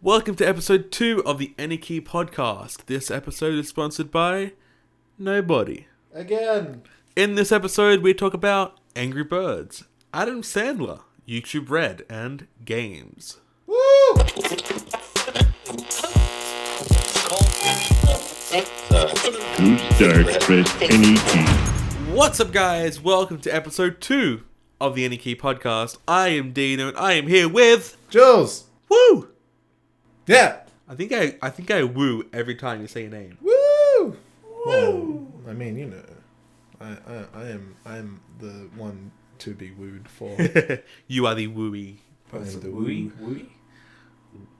Welcome to episode 2 of the AnyKey podcast. This episode is sponsored by nobody. Again. In this episode, we talk about Angry Birds, Adam Sandler, YouTube Red, and games. Woo! To start, press AnyKey. What's up, guys? Welcome to episode 2 of the AnyKey podcast. I am Dino, and I am here with Jules. Woo. Yeah. I think I woo every time you say your name. Woo! Well, I mean, you know, I am the one to be wooed for. You are the wooey person. the Wooey?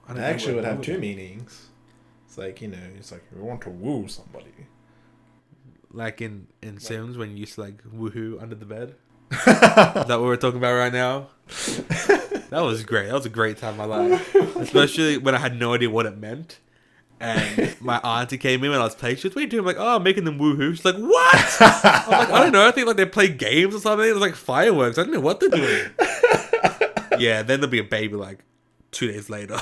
I actually would have two meanings. It's like, you know, it's like we want to woo somebody. Like in Sims when you used to like woohoo under the bed? Is that what we're talking about right now? That was great. That was a great time of my life. Especially when I had no idea what it meant. And my auntie came in when I was playing. She was, what are you doing? I'm like, oh, I'm making them woohoo. She's like, what? I'm like, I don't know. I think like they play games or something. It was like fireworks. I don't know what they're doing. Yeah, then there'll be a baby like 2 days later.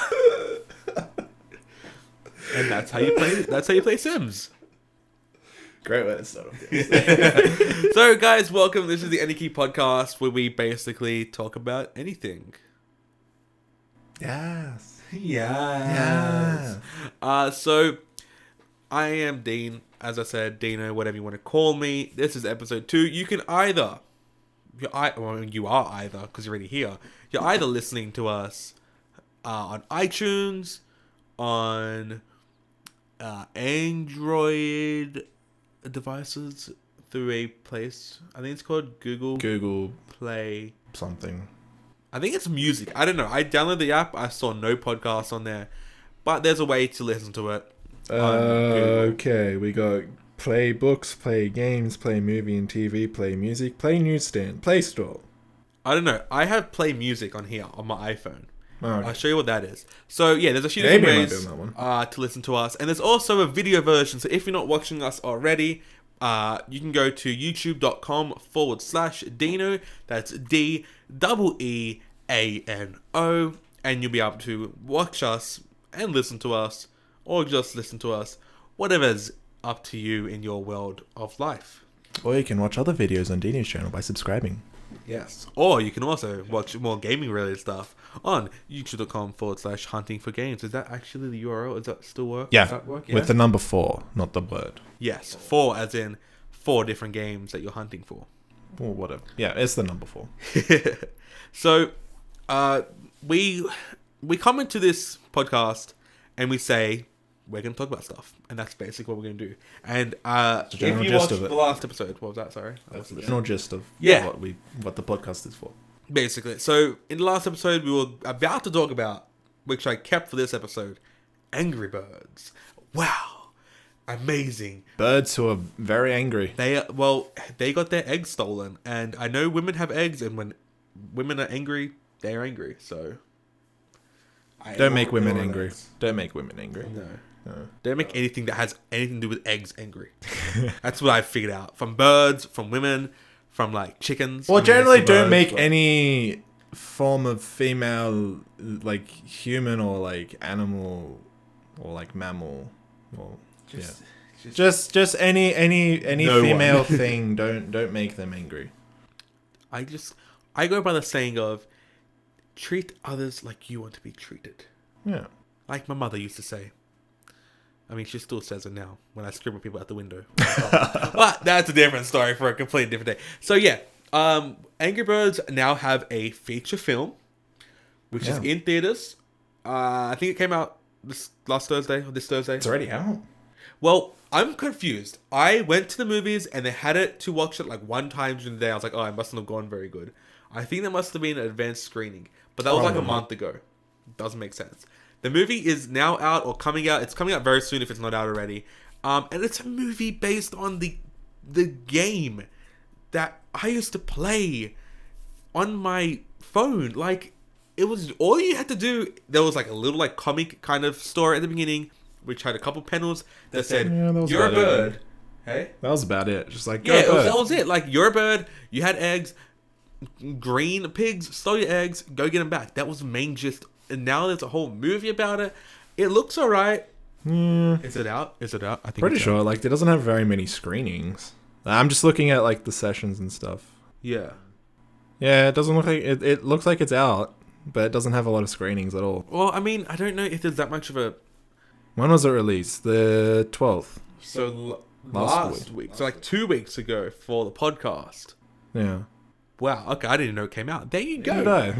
And that's how you play Sims. Great way to start off. So, guys, welcome. This is the AnyKey podcast where we basically talk about anything. Yes. Yeah. So, I am Dean. As I said, Dino, whatever you want to call me. This is episode 2. You can either, you are either, because you're already here. You're either listening to us on iTunes, on Android devices through a place. I think it's called Google Play something. I think it's music. I don't know. I downloaded the app. I saw no podcasts on there, but there's a way to listen to it. Okay, we got Play Books, Play Games, Play Movie and TV, Play Music, Play Newsstand, Play Store. I don't know. I have Play Music on here on my iPhone. Okay. I'll show you what that is. So yeah, there's a few different Maybe ways to listen to us, and there's also a video version. So if you're not watching us already, you can go to youtube.com/Dino. That's DEEANO, and you'll be able to watch us and listen to us, or just listen to us, whatever's up to you in your world of life. Or you can watch other videos on Dino's channel by subscribing. Yes. Or you can also watch more gaming related stuff on youtube.com/hunting for games. Is that actually the URL? Does that still work? Yeah. Does that work? With the number 4, not the word. Yes. 4 as in 4 different games that you're hunting for. Or whatever. Yeah, it's the number 4. So, we come into this podcast and we say, we're going to talk about stuff. And that's basically what we're going to do. And if you watched the last episode, what was that? Sorry. That's the general gist of what the podcast is for. Basically. So, in the last episode, we were about to talk about, which I kept for this episode, Angry Birds. Wow. Amazing. Birds who are very angry. They got their eggs stolen. And I know women have eggs, and when women are angry, they're angry. So, Don't make women angry. Don't make women angry. No. Don't make anything that has anything to do with eggs angry. That's what I figured out. From birds, from women, from like chickens. Well, generally don't make any form of female, like human or like animal or like mammal or just any no female thing. Don't make them angry. I go by the saying of treat others like you want to be treated. Yeah. Like my mother used to say. I mean, she still says it now when I scribble people out the window. But that's a different story for a completely different day. So yeah, Angry Birds now have a feature film, which is in theaters. I think it came out this Thursday. It's already out. Well, I'm confused. I went to the movies and they had it to watch it like one time during the day. I was like, oh, it mustn't have gone very good. I think there must have been an advanced screening, but that was like a month ago. Doesn't make sense. The movie is now out or coming out. It's coming out very soon if it's not out already. And it's a movie based on the game that I used to play on my phone. Like, it was all you had to do. There was like a little like comic kind of story at the beginning, which had a couple panels that said, "You're a bird." Hey, that was about it. Just like that was it. Like, you're a bird. You had eggs. Green pigs stole your eggs. Go get them back. That was the main gist and now there's a whole movie about it. It looks alright. Is it out? I think Pretty it's sure. out. Like, it doesn't have very many screenings. I'm just looking at like the sessions and stuff. Yeah. Yeah, it doesn't look like it looks like it's out, but it doesn't have a lot of screenings at all. Well, I mean, I don't know if there's that much of a. When was it released? The 12th. So Last week. So like 2 weeks ago for the podcast. Yeah. Wow. Okay, I didn't know it came out. There you go.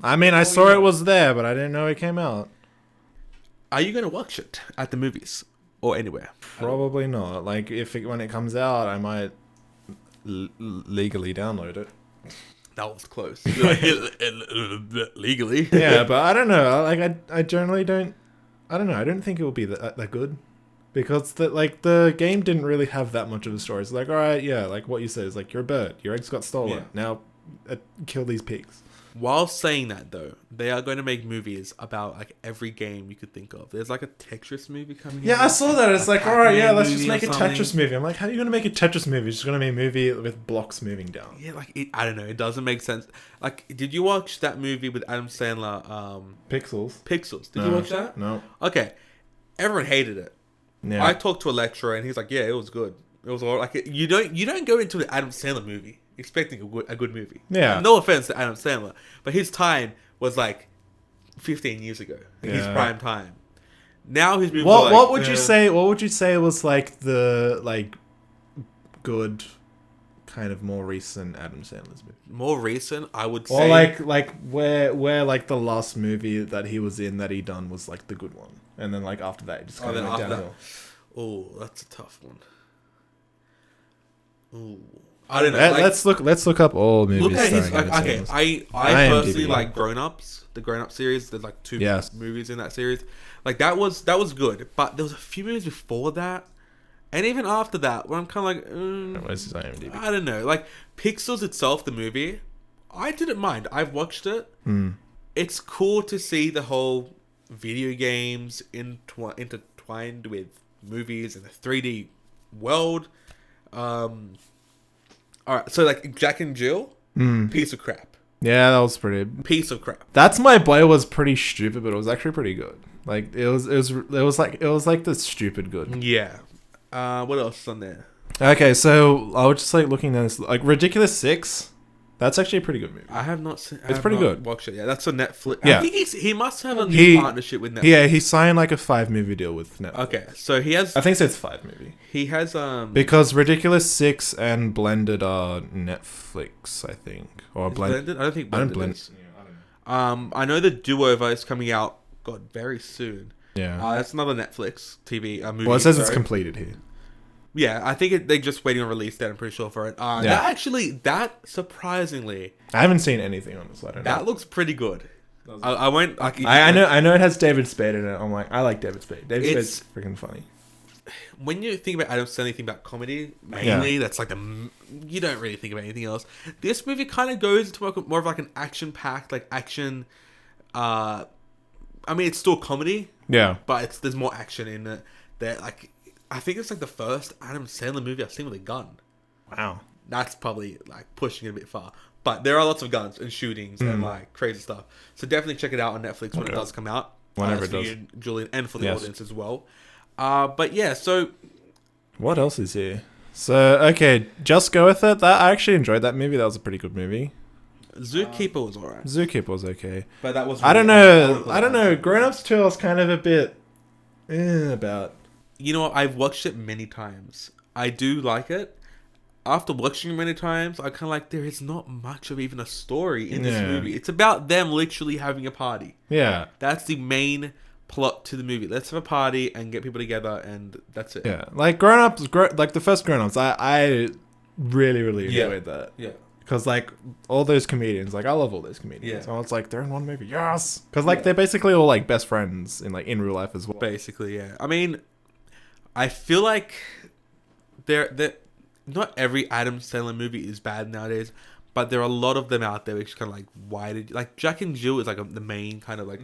I mean, I saw it was there, but I didn't know it came out. Are you going to watch it at the movies or anywhere? Probably not. Like, when it comes out, I might legally download it. That was close. Legally. Yeah, but I don't know. Like, I generally don't. I don't know. I don't think it will be that good, because the game didn't really have that much of a story. It's like, all right, yeah, like what you said is like, you're a bird. Your eggs got stolen. Yeah. Now, kill these pigs. While saying that, though, they are going to make movies about like every game you could think of. There's like a Tetris movie coming. Yeah, out. I saw that. It's like, all right, yeah, let's just movie make a or something. Tetris movie. I'm like, how are you going to make a Tetris movie? It's just going to be a movie with blocks moving down. Yeah, like I don't know. It doesn't make sense. Like, did you watch that movie with Adam Sandler? Pixels. Pixels. Did you watch that? No. Okay, everyone hated it. Yeah. I talked to a lecturer and he's like, "Yeah, it was good. It was all like you don't go into an Adam Sandler movie expecting a good movie. Yeah. No offense to Adam Sandler, but his time was like 15 years ago. Like his Yeah. prime time. Now his movies. What would you say? What would you say was like the good, kind of more recent Adam Sandler's movie? More recent? I would Or say. like where like the last movie that he was in that he done was like the good one, and then like after that it just kind of then went after downhill. Oh, that's a tough one. Ooh. I don't know. Let's look up all movies. Look at his. starring Adam Okay, Sandler. I IMDb. personally like Grown Ups, the Grown Up series. There's like 2 Yes. movies in that series. Like that was good, but there was a few movies before that, and even after that, where I'm kind of like, Where's his IMDb? I don't know. Like Pixels itself, the movie, I didn't mind. I've watched it. It's cool to see the whole video games intertwined with movies in a 3D world. All right, so like Jack and Jill, piece of crap. Yeah, that was pretty. Piece of crap. That's My Boy was pretty stupid, but it was actually pretty good. Like it was like the stupid good. Yeah. What else is on there? Okay, so I was just like looking at this, like Ridiculous 6. That's actually a pretty good movie. I have not seen. It's pretty good. Watched it. Yeah, that's on Netflix. Yeah. I think he must have a new partnership with Netflix. Yeah, he signed like a 5-movie deal with Netflix. Okay, so he has. I think it's 5-movie. He has Because Ridiculous 6 and Blended are Netflix, I think, or Blended. I don't think I don't Blended blend. is. I know the Do Over is coming out. God, very soon. Yeah. That's another Netflix TV movie. Well, it says it's sorry. completed here. Yeah, I think they're just waiting on release date. I'm pretty sure for it. That surprisingly, I haven't seen anything on this. I don't know. that looks pretty good. I won't. I know it has David Spade in it. I'm like, I like David Spade. David It's- Spade's freaking funny. When you think about Adam Sandler, you think about comedy mainly. That's like you don't really think about anything else. This movie kind of goes into more of like an action-packed, like action. I mean, it's still comedy, Yeah. but there's more action in it. That like, I think it's like the first Adam Sandler movie I've seen with a gun. Wow. That's probably like pushing it a bit far, but there are lots of guns and shootings and like crazy stuff. So definitely check it out on Netflix when it does come out. Whenever That's it for does. you, Julian, and for the Yes. audience as well. But yeah, so What else is here? So, okay, Just Go With It. That I actually enjoyed that movie. That was a pretty good movie. Zookeeper was alright, Zookeeper was okay. but that was. I don't know. Grown Ups 2 I was kind of a bit about. You know what? I've watched it many times. I do like it. After watching it many times, I kind of like there is not much of even a story in this Yeah. movie. It's about them literally having a party. Yeah. That's the main plot to the movie. Let's have a party and get people together, and that's it. Yeah. Like Grown Ups, like the first Grown Ups, I really Yeah. enjoyed that. Yeah. Because, like, all those comedians, like, I love all those comedians. Yeah. So it's like, they're in one movie. Yes! Because, like, they're basically all, like, best friends in real life as well. Basically, yeah. I mean, I feel like they're not every Adam Sandler movie is bad nowadays, but there are a lot of them out there which kind of like, why did like Jack and Jill is like the main kind of like.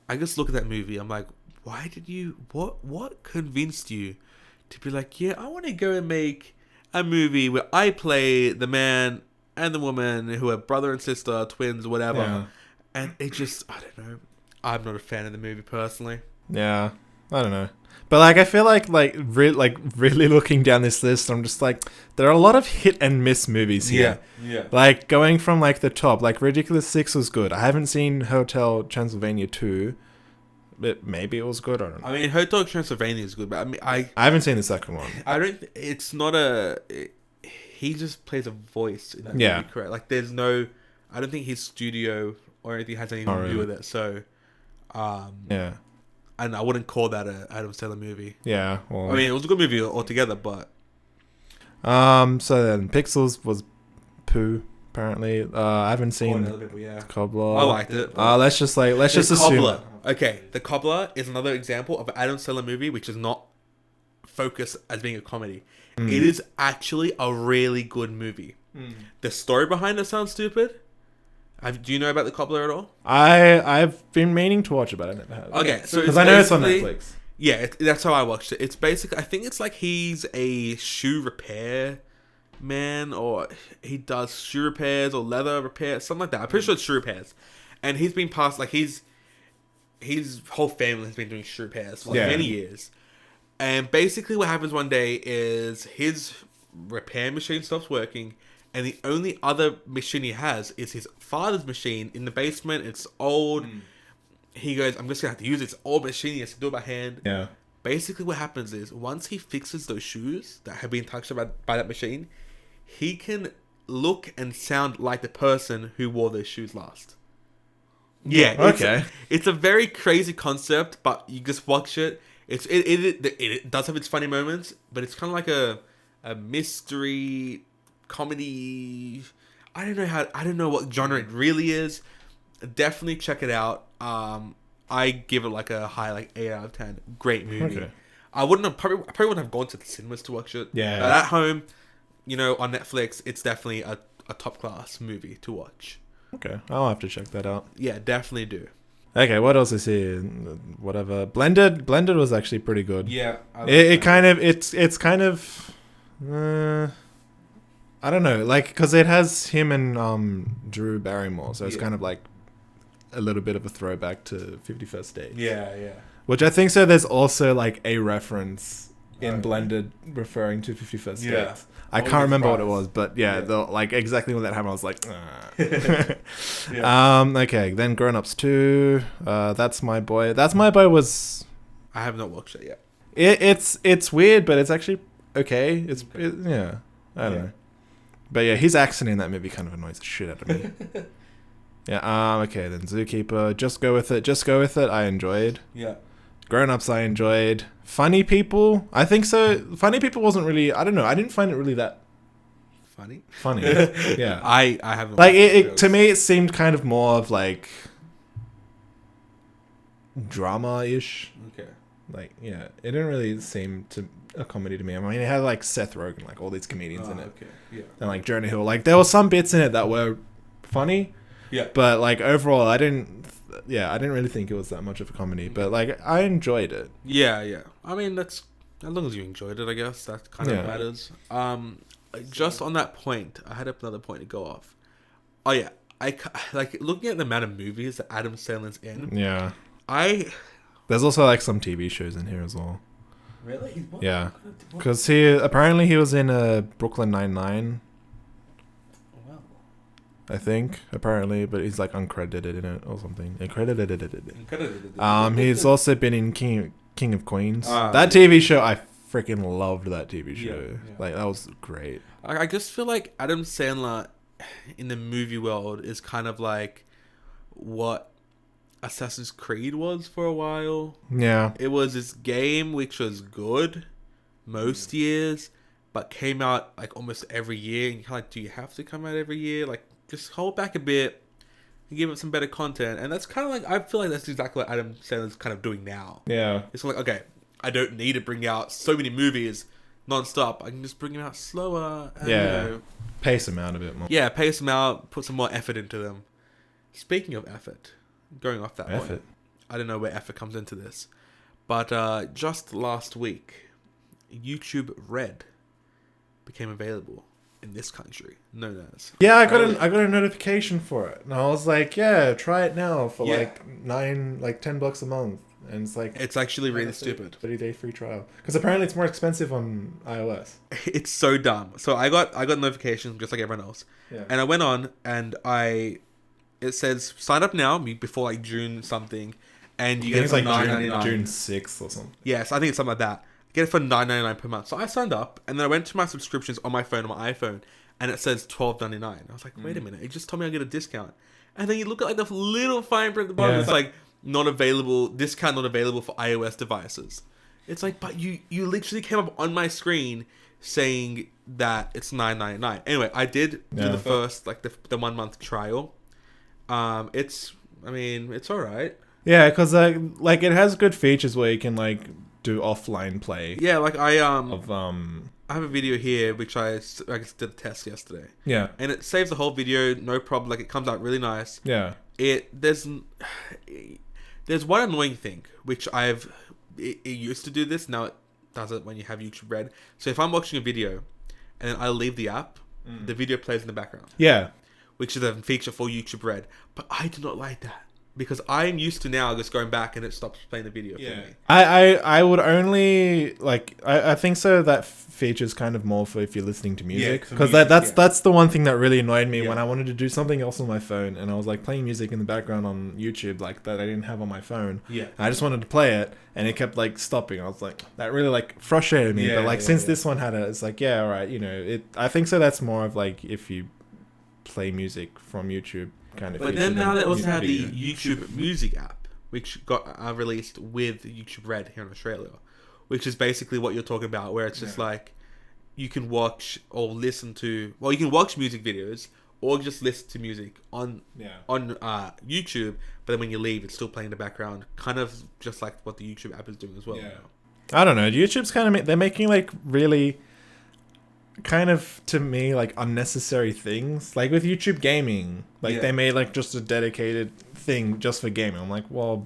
I just look at that movie. I'm like, why did you? What convinced you to be like, yeah, I want to go and make a movie where I play the man and the woman who are brother and sister, twins, whatever. Yeah. And it just, I don't know. I'm not a fan of the movie personally. Yeah, I don't know. But like, I feel like really looking down this list, I'm just like, there are a lot of hit and miss movies here. Yeah. Like going from like the top, like Ridiculous 6 was good. I haven't seen Hotel Transylvania 2, but maybe it was good. I don't know. I mean, Hotel Transylvania is good, but I mean, I haven't seen the second one. I don't. It's not a. He just plays a voice in that Yeah. movie, correct? Like, there's no. I don't think his studio or anything has anything to do with it. So, Yeah. and I wouldn't call that a Adam Sandler movie. Yeah. Well, I mean, it was a good movie altogether, but so then Pixels was poo. Apparently, I haven't seen yeah. Cobbler. I liked it. Let's just assume. Cobbler. Okay, The Cobbler is another example of an Adam Sandler movie which is not focused as being a comedy. It is actually a really good movie. The story behind it sounds stupid. Do you know about The Cobbler at all? I've been meaning to watch it, but I never have. Okay, so because I know it's on Netflix. Yeah, that's how I watched it. It's basically, I think it's like he's a shoe repair man, or he does shoe repairs or leather repair, something like that. I'm pretty sure it's shoe repairs. And he's been past, like, his whole family has been doing shoe repairs for many years. And basically what happens one day is his repair machine stops working, and the only other machine he has is his father's machine in the basement. It's old. He goes, I'm just going to have to use it. It's an old machine. He has to do it by hand. Yeah. Basically what happens is, once he fixes those shoes that have been touched by that machine, he can look and sound like the person who wore those shoes last. Yeah. Okay. It's a very crazy concept, but you just watch it. It does have its funny moments, but it's kind of like a mystery comedy. I don't know what genre it really is. Definitely check it out. I give it like a high 8 out of 10. Great movie. Okay. I probably wouldn't have gone to the cinemas to watch it. Yeah. But at home, on Netflix, it's definitely a top class movie to watch. Okay, I'll have to check that out. Yeah, definitely do. Okay, what else is here? Whatever. Blended was actually pretty good. Yeah. It's kind of I don't know, like, because it has him and Drew Barrymore, so it's kind of like a little bit of a throwback to 51st Dates. Yeah. Which I think so. There's also like a reference in Blended referring to 51st Yeah. Dates. I can't remember what it was, but like exactly when that happened, I was like, okay, then Grown Ups 2. That's My Boy. That's My Boy was. I have not watched it yet. It's weird, but it's actually okay. I don't know. But yeah, his accent in that movie kind of annoys the shit out of me. Yeah. Okay, then Zookeeper. Just Go With It. I enjoyed. Yeah. Grown Ups, I enjoyed. Funny People, I think so. Funny People wasn't really. I don't know. I didn't find it really that funny. Yeah. I haven't. Like it to me, it seemed kind of more of like drama-ish. Okay. Like, yeah, it didn't really seem to a comedy to me. I mean, it had like Seth Rogen, like all these comedians in it. Okay. Yeah. And like Jonah Hill. Like there were some bits in it that were funny. Yeah. But like overall, I didn't really think it was that much of a comedy. But like I enjoyed it. Yeah. I mean, that's as long as you enjoyed it, I guess that kind of matters. Just on that point, I had another point to go off. Oh yeah, I like looking at the amount of movies that Adam Sandler's in. Yeah. There's also like some TV shows in here as well. Really? Yeah. Because he was in Brooklyn Nine-Nine. Wow. I think apparently, but he's like uncredited in it or something. He's also been in King of Queens. That TV show, I freaking loved that TV show. Yeah. Like that was great. I just feel like Adam Sandler in the movie world is kind of like what Assassin's Creed was for a while. Yeah. It was this game which was good most years, but came out like almost every year. And you're kind of like, do you have to come out every year? Like, just hold back a bit and give it some better content. And that's kind of like, I feel like that's exactly what Adam Sandler's kind of doing now. Yeah. It's like, okay, I don't need to bring out so many movies non-stop. I can just bring them out slower. And, pace them out a bit more. Yeah, pace them out, put some more effort into them. Speaking of effort, going off that point, I don't know where effort comes into this, but just last week, YouTube Red became available. in this country known as. Yeah, I got a notification for it, and I was like, yeah, try it now for like $10 a month, and it's like It's actually really stupid. 30-day free trial because apparently it's more expensive on iOS. It's so dumb. So I got notifications just like everyone else, and I went on and it says sign up now before like June something, and you get it for like $9.99. June 6th or something. Yes, I think it's something like that. Get it for $9.99 per month. So I signed up, and then I went to my subscriptions on my phone, on my iPhone, and it says $12.99. I was like, wait a minute, it just told me I get a discount. And then you look at like the little fine print at the bottom, it's like discount not available for iOS devices. It's like, but you literally came up on my screen saying that it's $9.99. Anyway, I did do the first the 1 month trial. It's alright. Yeah, because like it has good features where you can like do offline play. Yeah, like I I have a video here which I did a test yesterday. Yeah. And it saves the whole video, no problem. Like it comes out really nice. Yeah. There's one annoying thing which it used to do this, now it does it when you have YouTube Red. So if I'm watching a video and then I leave the app, the video plays in the background. Yeah. Which is a feature for YouTube Red. But I do not like that. Because I'm used to now just going back and it stops playing the video for me. I would only like I think so that feature's kind of more for if you're listening to music, because that's the one thing that really annoyed me when I wanted to do something else on my phone and I was like playing music in the background on YouTube like that I didn't have on my phone. I just wanted to play it and it kept like stopping. I was like, that really like frustrated me. But like since this one had it, it's like all right, I think so that's more of like if you play music from YouTube. Kind of. But then now they also have the YouTube Music app, which got released with YouTube Red here in Australia, which is basically what you're talking about, where it's just like you can watch or listen to, you can watch music videos or just listen to music on YouTube, but then when you leave, it's still playing in the background, kind of just like what the YouTube app is doing as well. Yeah. I don't know. YouTube's kind of they're making like really. Kind of to me like unnecessary things like with YouTube gaming they made like just a dedicated thing just for gaming. I'm like, well,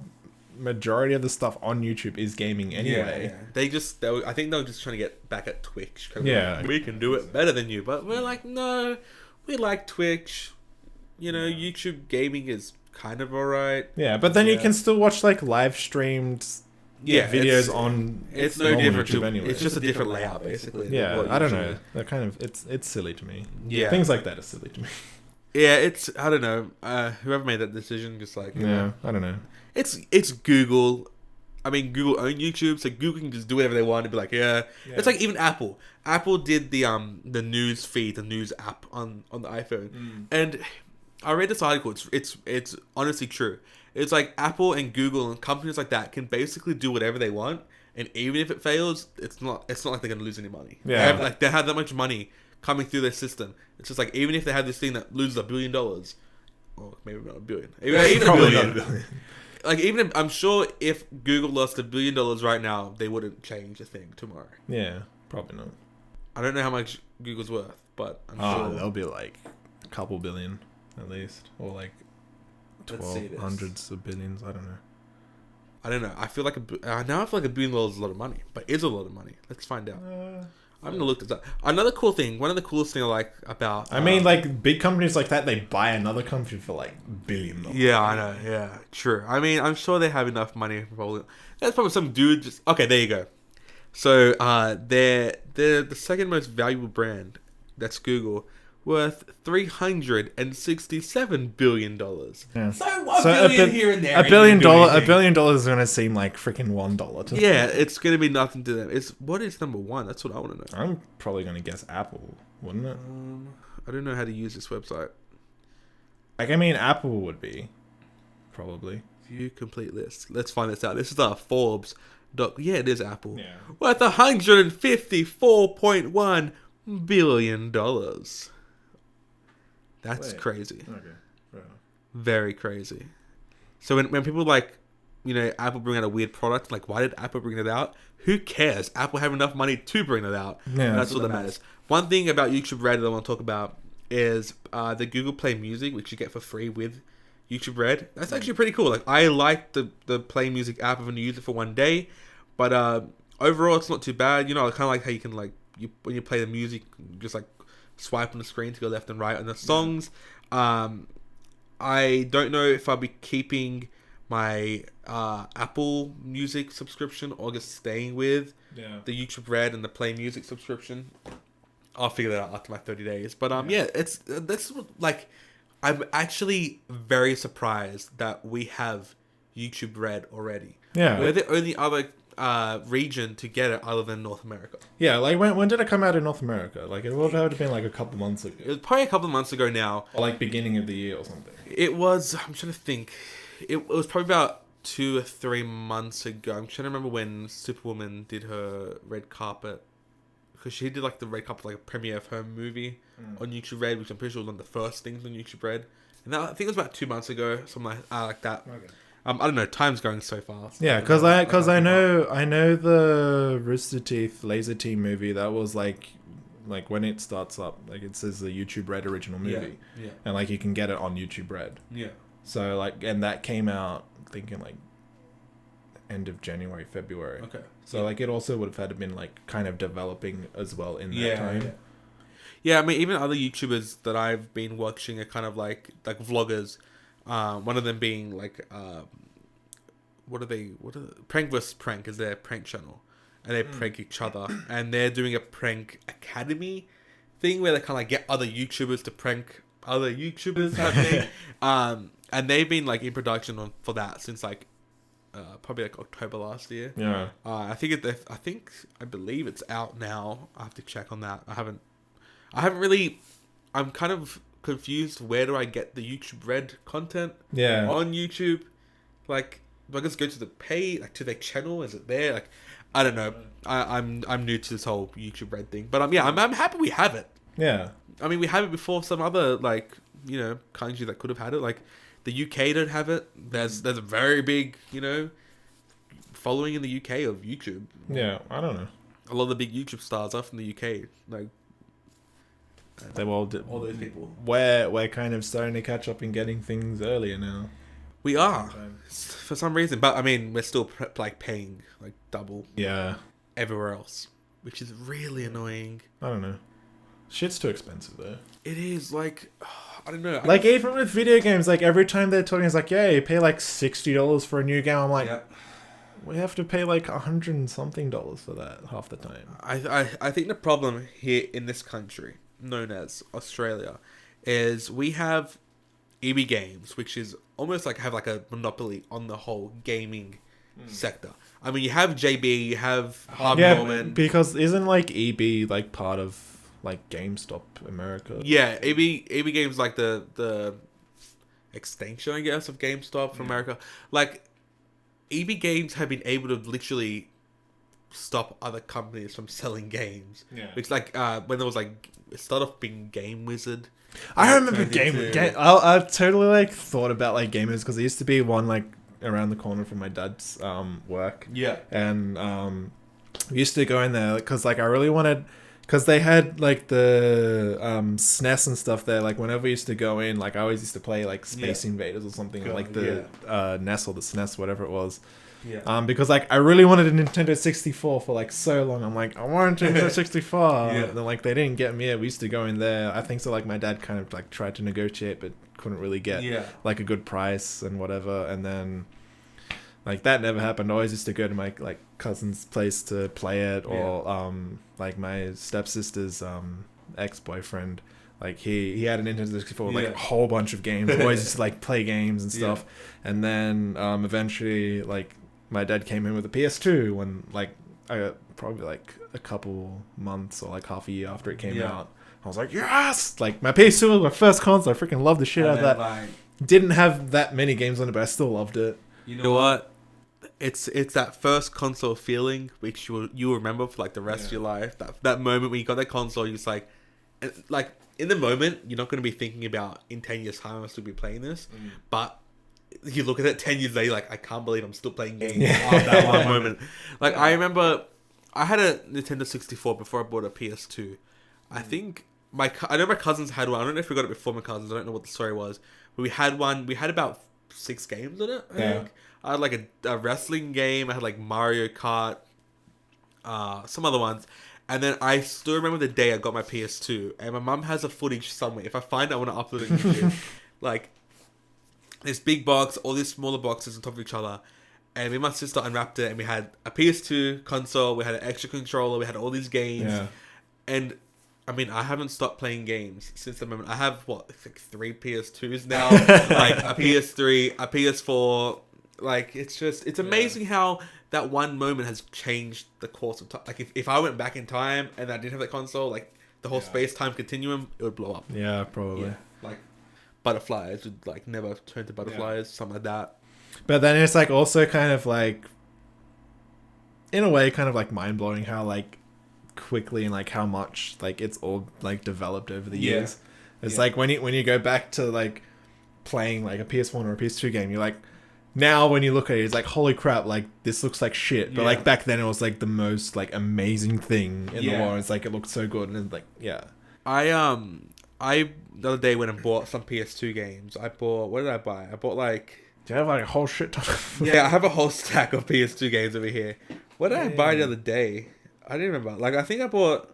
majority of the stuff on YouTube is gaming anyway. I think they were just trying to get back at Twitch. Like, we can do it better than you, but we're like, no, we like Twitch. YouTube gaming is kind of alright. Yeah, but then you can still watch like live streamed videos on it's no different YouTube anyway. It's just a different layout basically. I don't know. They're kind of it's silly to me. Things like that are silly to me. I don't know. Whoever made that decision just like I don't know. It's Google. I mean, Google own YouTube, so Google can just do whatever they want and be like, It's like even Apple. Apple did the news feed, the news app on the iPhone, and I read this article. It's honestly true. It's like Apple and Google and companies like that can basically do whatever they want, and even if it fails, it's not like they're gonna lose any money. Yeah, they have that much money coming through their system. It's just like even if they have this thing that loses $1 billion, or maybe not $1 billion, even probably $1 billion. not $1 billion. Like even I'm sure if Google lost $1 billion right now, they wouldn't change a thing tomorrow. Yeah, probably not. I don't know how much Google's worth, but I'm sure they'll be like a couple billion at least, or like 12 hundreds of billions. I don't know. I feel like now I feel like $1 billion is a lot of money, but is a lot of money. Let's find out. I'm gonna look this up. Another cool thing. One of the coolest things I like about. I mean, like big companies like that, they buy another company for like $1 billion. Yeah, I know. Yeah, true. I mean, I'm sure they have enough money. That's probably some dude. Okay, there you go. So, they're the second most valuable brand. That's Google. Worth $367 billion. Yeah. So $1 billion here and there. $1 billion is gonna seem like freaking $1 to them. Yeah, it's gonna be nothing to them. What is number one? That's what I want to know. I'm probably gonna guess Apple, wouldn't it? I don't know how to use this website. Like, I mean, Apple would be probably. View complete list. Let's find this out. This is our Forbes. Yeah, it is Apple. Yeah. Worth $154.1 billion. That's crazy. Okay. Right. Very crazy. So when people like, Apple bring out a weird product, like why did Apple bring it out? Who cares? Apple have enough money to bring it out. Yeah, that's what that matters. One thing about YouTube Red that I want to talk about is the Google Play Music, which you get for free with YouTube Red. That's actually pretty cool. Like I like the Play Music app. I'm going to use it for one day, but overall it's not too bad. I kind of like how you can when you play the music, just like swipe on the screen to go left and right on the songs. I don't know if I'll be keeping my Apple Music subscription or just staying with the YouTube Red and the Play Music subscription. I'll figure that out after my 30 days. But I'm actually very surprised that we have YouTube Red already. Yeah. We're the only other region to get it other than North America. Yeah, like when did it come out in North America? Like it would have been like a couple months ago. It was probably a couple of months ago now. Or like beginning of the year or something. It was, I'm trying to think. It was probably about 2 or 3 months ago. I'm trying to remember when Superwoman did her red carpet. Because she did like the red carpet, like a premiere of her movie on YouTube Red, which I'm pretty sure was one of the first things on YouTube Red. And that, I think it was about 2 months ago, something like that. Okay. I don't know. Time's going so fast. Yeah, because I know the Rooster Teeth Laser Team movie. That was like when it starts up, like it says the YouTube Red original movie, and like you can get it on YouTube Red. Yeah. So like, and that came out, I think in like end of January, February. Okay. So like it also would have had to been like kind of developing as well in that time. Yeah, I mean even other YouTubers that I've been watching are kind of like vloggers. One of them being like Prank vs Prank is their prank channel, and they prank each other, and they're doing a prank academy thing where they kind of like get other YouTubers to prank other YouTubers type thing. And they've been like in production for that since like probably like October last year. Yeah. I believe it's out now. I have to check on that. I haven't really. I'm kind of confused. Where do I get the YouTube Red content? Yeah. On YouTube, like, do I just go to the to their channel? Is it there? Like, I don't know. I'm new to this whole YouTube Red thing, but I'm happy we have it. Yeah. I mean, we have it before some other country that could have had it. Like, the UK don't have it. There's a very big following in the UK of YouTube. Yeah, I don't know. A lot of the big YouTube stars are from the UK. Like, they all those people. We're kind of starting to catch up in getting things earlier now. We are for some reason, but I mean, we're still paying like double. Yeah. Everywhere else, which is really annoying. I don't know. Shit's too expensive though. It is like, I don't know. Like even with video games, like every time they're talking, it's like, yeah, you pay like $60 for a new game. I'm like, we have to pay like $100 and something for that half the time. I think the problem here in this country, known as Australia, is we have EB Games, which is almost like have like a monopoly on the whole gaming sector. I mean, you have JB, you have Harvey Norman. Because isn't like EB like part of like GameStop America? Yeah, EB Games like the extension, I guess, of GameStop for America. Like, EB Games have been able to literally stop other companies from selling games. Yeah. It's like when there was like it started off being Game Wizard. I remember Game. I totally like thought about like gamers because there used to be one like around the corner from my dad's work. Yeah. And we used to go in there because like I really wanted. Because they had, like, the SNES and stuff there. Like, whenever we used to go in, like, I always used to play, like, Space Invaders or something. Or, like, the NES or the SNES, whatever it was. Yeah. Because, like, I really wanted a Nintendo 64 for, like, so long. I'm like, I want a Nintendo 64. And then, like, they didn't get me it. We used to go in there. I think so, like, my dad kind of, like, tried to negotiate, but couldn't really get, like, a good price and whatever. And then... like that never happened. I always used to go to my like cousin's place to play it, or like my stepsister's ex-boyfriend. Like he had a Nintendo 64 with like a whole bunch of games. Always used to like play games and stuff. And then eventually like my dad came in with a PS2 when like probably like a couple months or like half a year after it came out. I was like, yes! Like my PS2 was my first console. I freaking loved the shit out of that. Like, didn't have that many games on it, but I still loved it. You know what? It's that first console feeling which you'll remember for like the rest of your life. That moment when you got that console, you're just like in the moment you're not going to be thinking about in 10 years time I'll still be playing this, but you look at it 10 years later, like I can't believe I'm still playing games after that one moment. Like I remember I had a Nintendo 64 before I bought a PS2. I think I know my cousins had one. I don't know if we got it before my cousins. I don't know what the story was, but we had one. We had about 6 games on it, I think. I had like a wrestling game. I had like Mario Kart, some other ones. And then I still remember the day I got my PS2, and my mum has a footage somewhere. If I find it, I want to upload it on YouTube. Like, this big box, all these smaller boxes on top of each other. And me and my sister unwrapped it, and we had a PS2 console, we had an extra controller, we had all these games. Yeah. And, I mean, I haven't stopped playing games since the moment. I have, like 3 PS2s now. Like, a PS3, a PS4. Like, it's amazing how that one moment has changed the course of time. Like, if I went back in time and I didn't have that console, like, the whole space-time continuum, it would blow up. Yeah, probably. Yeah. Like, butterflies would, like, never turn to butterflies, something like that. But then it's, like, also kind of, like, in a way, kind of, like, mind-blowing how, like, quickly and, like, how much, like, it's all, like, developed over the years. It's like, when you go back to, like, playing, like, a PS1 or a PS2 game, you're like, now when you look at it, it's like, holy crap, like, this looks like shit. But, like, back then it was, like, the most, like, amazing thing in the world. It's like, it looked so good. And, like, I the other day when I bought some PS2 games, what did I buy? I bought, like... Do you have, like, a whole shit ton of... Yeah, I have a whole stack of PS2 games over here. What did I buy the other day? I didn't remember. Like, I think I bought,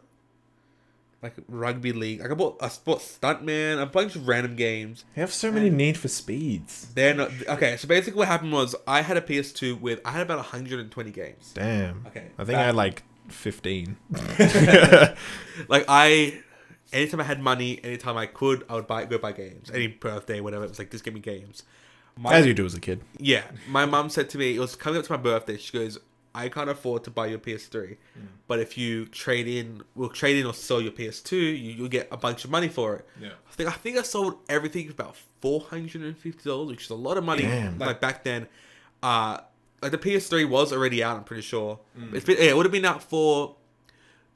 like, Rugby League. Like, I bought Stuntman, a bunch of random games. You have so many Need for Speeds. They're not... Okay, so basically what happened was I had a PS2 with... I had about 120 games. Damn. Okay. I think I had, like, 15. Like, anytime I had money, anytime I could, I would go buy games. Any birthday, whatever. It was like, just give me games. As you do as a kid. Yeah. My mum said to me, it was coming up to my birthday, she goes, I can't afford to buy your PS3, but if you we'll trade in or sell your PS2, you'll get a bunch of money for it. Yeah. I think I sold everything for about $450, which is a lot of money. Damn. Like back then. Like the PS3 was already out, I'm pretty sure. It would have been out for...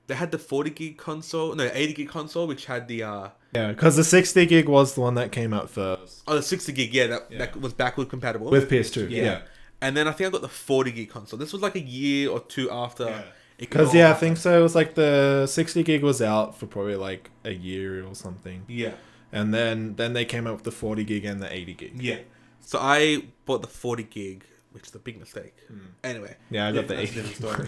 They had the 80 gig console, which had the... Yeah, because the 60 gig was the one that came out first. Oh, the 60 gig, that was backward compatible. With PS2, yeah. And then I think I got the 40 gig console. This was like a year or two after. Yeah. Because, I think so. It was like the 60 gig was out for probably like a year or something. Yeah. And then they came out with the 40 gig and the 80 gig. Yeah. So I bought the 40 gig, which is a big mistake. Anyway. Yeah, I got the 80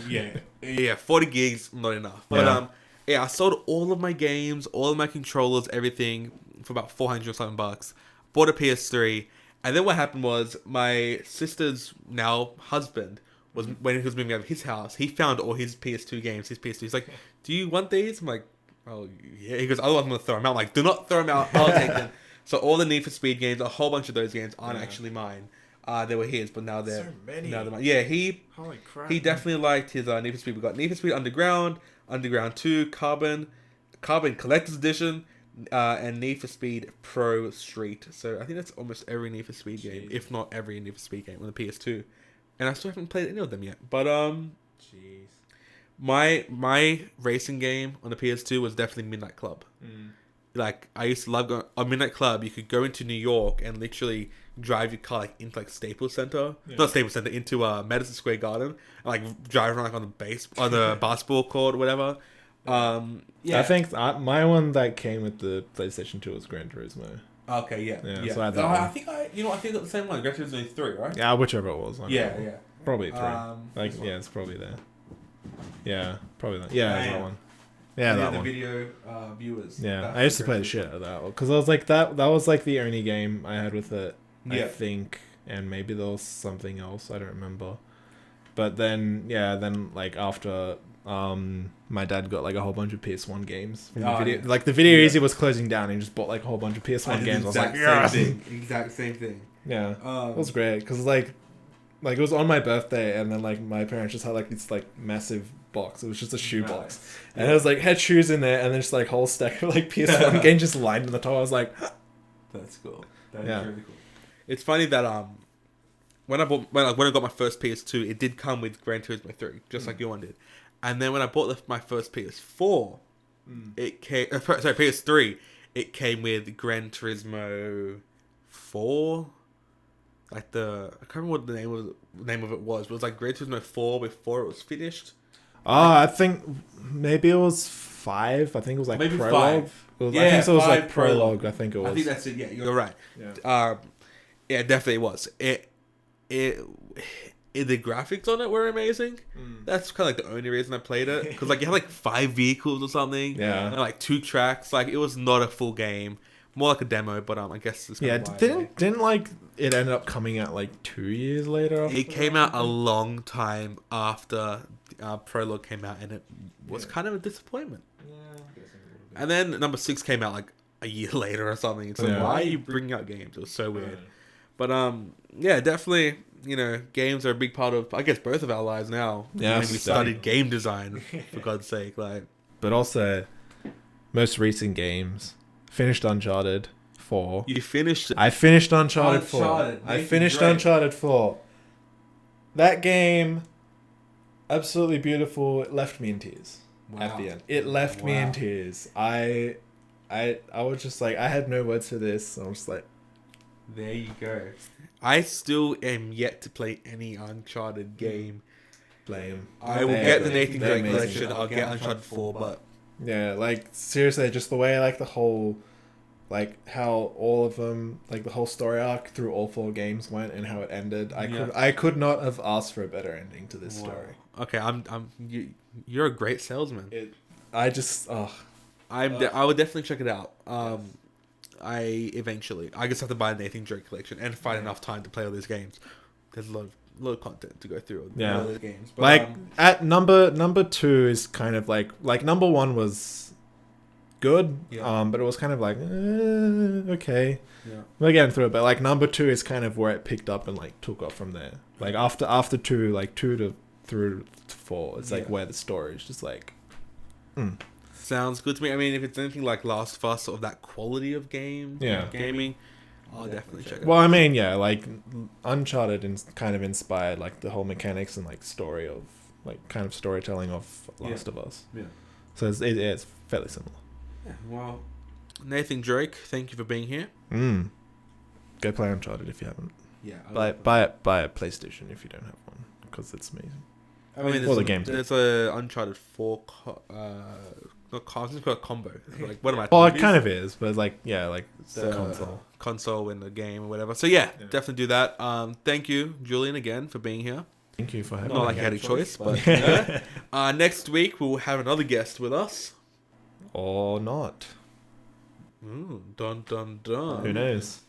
gig. Yeah, 40 gigs, not enough. But, I sold all of my games, all of my controllers, everything for about 400 or something bucks. Bought a PS3. And then what happened was my sister's now husband was when he was moving out of his house, he found all his PS2 games, his PS2. He's like, do you want these? I'm like, oh, yeah. He goes, otherwise I'm going to throw them out. I'm like, do not throw them out. I'll take them. So all the Need for Speed games, a whole bunch of those games aren't actually mine. They were his, but now they're... So many. Now they're mine. Yeah, Holy crap. He definitely liked his Need for Speed. We got Need for Speed Underground, Underground 2, Carbon Collector's Edition, and Need for Speed Pro Street. So I think that's almost every Need for Speed game, if not every Need for Speed game on the PS2. And I still haven't played any of them yet. But my racing game on the PS2 was definitely Midnight Club. Like, I used to love going on Midnight Club. You could go into New York and literally drive your car like into like Staples Center, not Staples Center, into Madison Square Garden, and like drive around like on the basketball court or whatever. I think my one that came with the PlayStation 2 was Gran Turismo. Okay, yeah. So I had that one. I think I got the same one. Gran Turismo 3, right? Yeah, whichever it was. Probably 3. It's probably there. Yeah, probably that. Yeah, that one. Yeah, that the one. Video viewers. Yeah, I used to play the shit out of that one because I was like that was like the only game I had with it. I think, and maybe there was something else I don't remember. But then like after my dad got like a whole bunch of PS1 games from the video. Like the Video Easy was closing down, and he just bought like a whole bunch of PS1 games. I was like, yeah, exact same thing. Yeah, it was great because like it was on my birthday, and then like my parents just had like this like massive box. It was just a shoe box, and it was like had shoes in there, and then just like whole stack of like PS1 games just lined on the top. I was like, that's cool. That's really cool. It's funny that when I got my first PS2, it did come with Gran Turismo 3, just like your one did. And then when I bought my first PS4, it came PS3, it came with Gran Turismo 4. Like I can't remember what the name of it was, but it was like Gran Turismo 4 before it was finished. I think maybe it was 5. I think it was like maybe Prologue. 5. I think it was like Prologue. I think it was. I think that's it. Yeah, you're right. Yeah, definitely was. the graphics on it were amazing. That's kind of like the only reason I played it, because like you had like 5 vehicles or something, Yeah. and like 2 tracks. Like it was not a full game, more like a demo. But I guess it's Yeah, didn't like it ended up coming out like 2 years later. it came out a long time after Prologue came out, and it was kind of a disappointment. And then number 6 came out like a year later or something. It's like, Yeah. why are you bringing out games? It was so weird. But yeah, definitely, you know, games are a big part of, I guess, both of our lives now. Yeah, When we studied game design, for God's sake. Like, But also, most recent games. Finished Uncharted 4. you finished it. I finished Uncharted 4. Uncharted, I Nathan finished Drake. Uncharted 4. That game, absolutely beautiful. It left me in tears at Wow. the end. It left me in Wow. tears. I was just like, I had no words for this. I was just like, There you go. I still am yet to play any Uncharted game. blame. I will They're get the good. Nathan They're Drake amazing. collection. I'll get Uncharted 4, but Yeah, like seriously, just the way like the whole, like how all of them, like the whole story arc through all 4 games went and how it ended. I could not have asked for a better ending to this story. Okay, you're a great salesman. I just I would definitely check it out. I just have to buy a Nathan Drake collection and find enough time to play all these games. There's a lot of content to go through. Yeah. All those games. But, like at number 2 is kind of like number 1 was good, Yeah. but it was kind of like okay. yeah. We're getting through it, but like number 2 is kind of where it picked up and like took off from there. Like after 2, like 2 to through to 4, it's like Yeah. where the story is just like. Sounds good to me. I mean, if it's anything like Last of Us, sort of that quality of gaming, I'll definitely check it Well, out. I mean, yeah, like Uncharted kind of inspired like the whole mechanics and like story of like kind of storytelling of Last of Us. Yeah. So it's fairly similar. Yeah, well, Nathan Drake, thank you for being here. Go play Uncharted if you haven't. Yeah. Buy a PlayStation if you don't have one, because it's amazing. I mean, Well, the game's there's a Uncharted 4 it's called a combo. Like, what am I? Well, it kind of is, but like yeah, like it's the a console in the game or whatever. So yeah, Yeah. definitely do that. Thank you, Julian, again for being here. Thank you for having Not me. like you had a choice, but you know. Next week we'll have another guest with us. Or not. Dun dun dun. Who knows?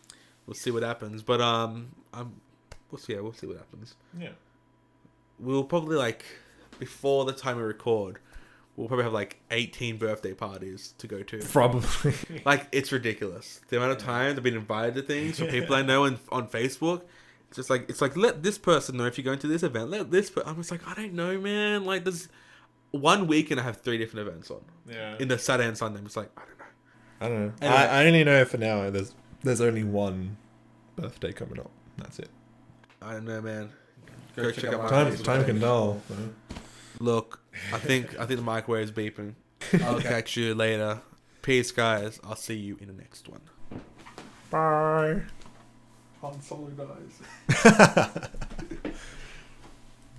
We'll see what happens. But we'll see what happens. Yeah. We'll probably before the time we record, we'll probably have 18 birthday parties to go to. Probably. It's ridiculous. The amount of times I've been invited to things from people I know on Facebook. It's just let this person know if you're going to this event. Let this. I'm just I don't know, man. There's 1 week and I have 3 different events on. Yeah. In the Saturday and Sunday, I'm just I don't know. I don't know. Anyway. I only know for now. There's only one birthday coming up. That's it. I don't know, man. Go check out my Time can dull. Look, I think the microwave is beeping. I'll catch you later. Peace, guys. I'll see you in the next one. Bye. Han Solo dies.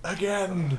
Again.